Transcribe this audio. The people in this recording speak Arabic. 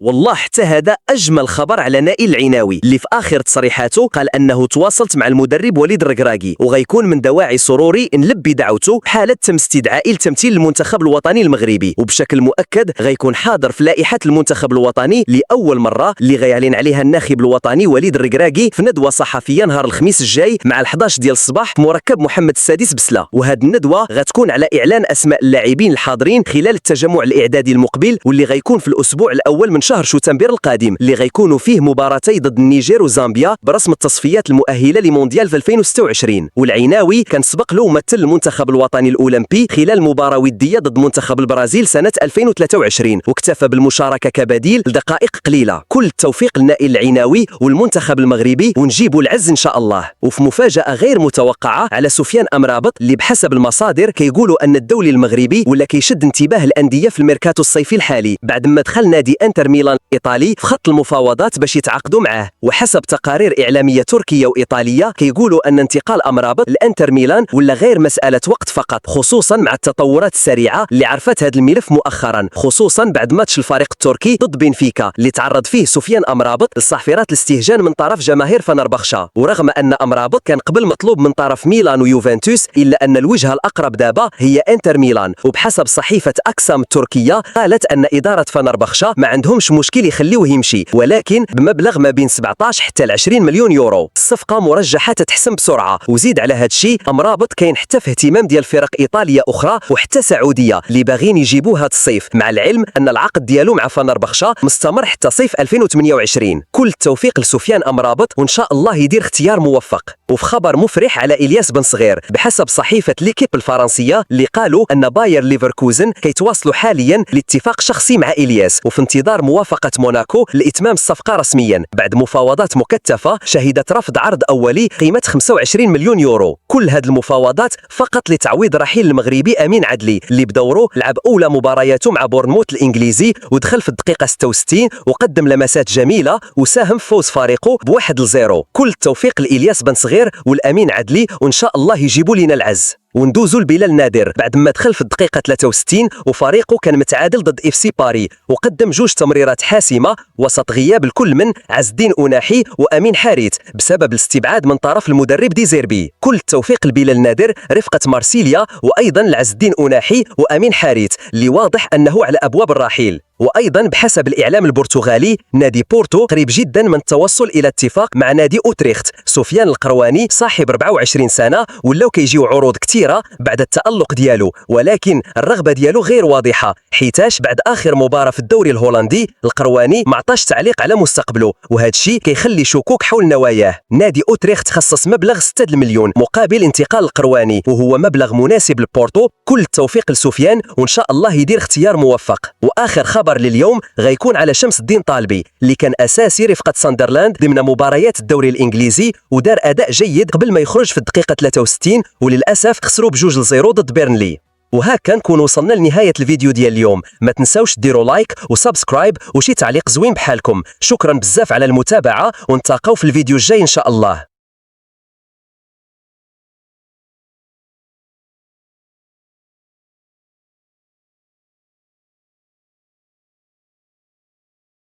والله حتى هذا أجمل خبر على نائل العناوي اللي في آخر تصريحاته قال أنه تواصلت مع المدرب وليد الركراكي وغيكون من دواعي سروري نلبي دعوته حالة تم استدعائي لتمثيل المنتخب الوطني المغربي، وبشكل مؤكد غيكون حاضر في لائحة المنتخب الوطني لأول مرة اللي غيعلن عليها الناخب الوطني وليد الركراكي في ندوة صحفية نهار الخميس الجاي مع 11 ديال الصباح في مركب محمد السادس بسلا. وهذه الندوة غتكون على إعلان أسماء اللاعبين الحاضرين خلال التجمع الإعدادي المقبل واللي غيكون في الأسبوع الأول من شهر شتنبر القادم، اللي غيكونوا فيه مباراتي ضد النيجر وزامبيا برسم التصفيات المؤهله لمونديال في 2026. والعناوي كان سبق له ممثل المنتخب الوطني الاولمبي خلال مباراه وديه ضد منتخب البرازيل سنه 2023 واكتفى بالمشاركه كبديل لدقائق قليله. كل التوفيق لنائل العناوي والمنتخب المغربي ونجيبوا العز ان شاء الله. وفي مفاجاه غير متوقعه على سفيان امرابط اللي بحسب المصادر كيقولوا ان الدولي المغربي ولا كيشد انتباه الانديه في الميركاتو الصيفي الحالي بعد ما دخل نادي انتر ميلان إيطالي في خط المفاوضات باش يتعاقدوا معاه. وحسب تقارير إعلامية تركية وإيطالية كيقولوا أن انتقال أمرابط لأنتر ميلان ولا غير مسألة وقت فقط، خصوصا مع التطورات السريعة اللي عرفت هذا الملف مؤخرا، خصوصا بعد ماتش الفريق التركي ضد بنفيكا اللي تعرض فيه سفيان أمرابط لصافرات الاستهجان من طرف جماهير فنربخشة. ورغم أن أمرابط كان قبل مطلوب من طرف ميلان ويوفنتوس إلا أن الوجهة الأقرب دابا هي انتر ميلان. وبحسب صحيفة أكسام التركية قالت أن إدارة فنربخشة ما عندهمش مشكل يخليوه يمشي، ولكن بمبلغ ما بين 17 حتى ل 20 مليون يورو. الصفقه مرجحه تتحسم بسرعه. وزيد على هذا الشيء امرابط كاين حتى في اهتمام ديال فرق ايطاليه اخرى وحتى سعوديه اللي باغيين يجيبوه هذا الصيف، مع العلم ان العقد ديالو مع فنربخشة مستمر حتى صيف 2028. كل التوفيق لسفيان امرابط وان شاء الله يدير اختيار موفق. وفي خبر مفرح على إلياس بن صغير بحسب صحيفه ليكيب الفرنسيه اللي قالوا ان باير ليفركوزن كيتواصلوا حاليا لاتفاق شخصي مع إلياس وفي انتظار موافقه موناكو لإتمام الصفقة رسميا بعد مفاوضات مكثفة شهدت رفض عرض أولي قيمة 25 مليون يورو. كل هذه المفاوضات فقط لتعويض رحيل المغربي أمين عدلي اللي بدوره لعب أولى مبارياته مع بورنموث الإنجليزي ودخل في الدقيقة 66 وقدم لمسات جميلة وساهم في فوز فريقه ب1-0. كل التوفيق لإلياس بن صغير والأمين عدلي وإن شاء الله يجيبوا لنا العز. وندوزو لبلال نادر بعد ما دخل في الدقيقة 63 وفريقه كان متعادل ضد اف سي باري وقدم 2 تمريرات حاسمة وسط غياب الكل من عز الدين أناحي وأمين حارث بسبب الاستبعاد من طرف المدرب ديزيربي. كل التوفيق لبلال نادر رفقة مارسيليا وأيضا لعز الدين أناحي وأمين حارث اللي واضح أنه على أبواب الرحيل. وأيضا بحسب الإعلام البرتغالي نادي بورتو قريب جدا من التوصل إلى اتفاق مع نادي أوتريخت. سفيان القرواني صاحب 24 سنة ولاو كيجيو عروض كثيرة بعد التألق ديالو، ولكن الرغبة ديالو غير واضحة حيتاش بعد آخر مباراة في الدوري الهولندي القرواني ما عطاش تعليق على مستقبله، وهذا الشيء كيخلي شكوك حول نواياه. نادي أوتريخت خصص مبلغ 6 مليون مقابل انتقال القرواني وهو مبلغ مناسب لبورتو. كل التوفيق لسفيان وإن شاء الله يدير اختيار موفق. وآخر خبر لليوم غيكون على شمس الدين طالبي اللي كان أساسي رفقة ساندرلاند ضمن مباريات الدوري الإنجليزي ودار أداء جيد قبل ما يخرج في الدقيقة 63 وللأسف خسروا ب2-0 ضد بيرنلي. وهكا نكون وصلنا لنهاية الفيديو ديال اليوم. ما تنساوش ديروا لايك وسبسكرايب وشي تعليق زوين بحالكم. شكرا بزاف على المتابعة ونتلاقاو في الفيديو الجاي إن شاء الله.